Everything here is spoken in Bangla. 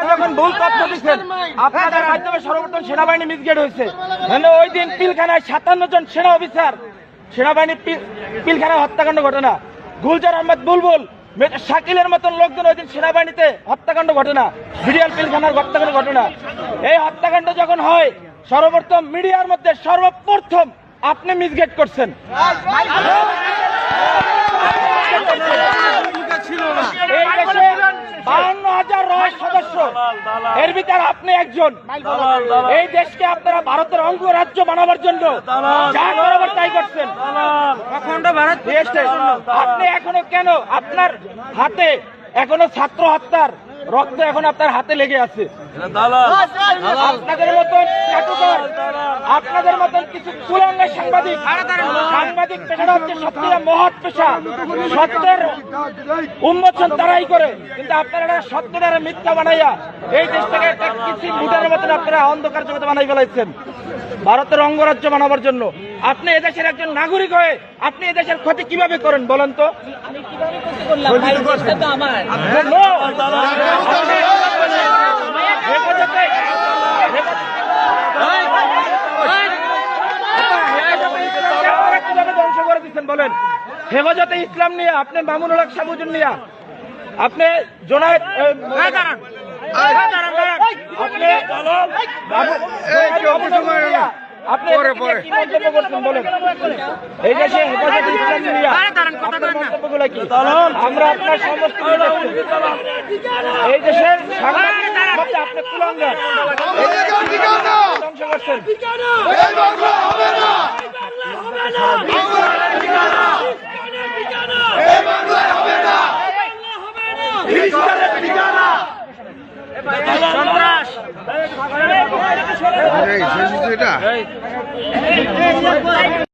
যখন ভুল তথ্য দিচ্ছেন, আপনাদের মাধ্যমে সর্বপ্রথম সেনাবাহিনী মিসগেট হয়েছে। মানে ওই দিন পিলখানায় 57 জন সেনা অফিসার সেনাবাহিনী পিলখানায় হত্যাকাণ্ড ঘটনা, গুলজার আহমেদ বুলবুল, শাকিলের মতন লোকজন ওই দিন সেনাবাহিনীতে হত্যাকাণ্ড ঘটনা, বিডিআর পিলখানার হত্যাকাণ্ড ঘটনা। এই হত্যাকাণ্ড যখন হয়, সর্বপ্রথম মিডিয়ার মধ্যে সর্বপ্রথম আপনি মিসগেট করছেন। এই দেশে 52,000 রহস্য সদস্য, এর ভিতরে আপনি একজন। এই দেশকে আপনারা ভারতের অঙ্গরাজ্য বানাবার জন্য যা করাবার তাই করছেন। আপনি এখনো কেন, আপনার হাতে এখনো ছাত্র হত্যার রক্ত এখন আপনার হাতে লেগে আছে। আপনাদের মতন আপনাদের মতন কিছু কুলাঙ্গার সাংবাদিক পেশাটা হচ্ছে সত্যিটা মহৎ পেশা, সত্যের উন্মোচন তারাই করে, কিন্তু আপনারা সত্যটারে মিথ্যা বানাইয়া এই দেশটাকে একটা কিছু লুটার মতন আপনারা অন্ধকার জগতে বানাই ফেলাইছেন ভারতের অঙ্গরাজ্য বানাবার জন্য। আপনি এদেশের একজন নাগরিক হয়ে আপনি এদেশের ক্ষতি কিভাবে করেন বলেন তো? ধ্বংস করে দিচ্ছেন বলেন? হেফাজতে ইসলাম নিয়ে আপনি মামুনুল হক সাবুজুন নিয়ে আপনি জোনায়েদ আপনি কি মন্তব্য করছেন বলেন? এই দেশে হেফাজতে ইসলাম নিয়ে মন্তব্যগুলো কি? আমরা আপনার সমস্ত এই দেশের সাংবাদিক আপনি কুলাঙ্গার ধ্বংস করছেন। সন্ত্রাস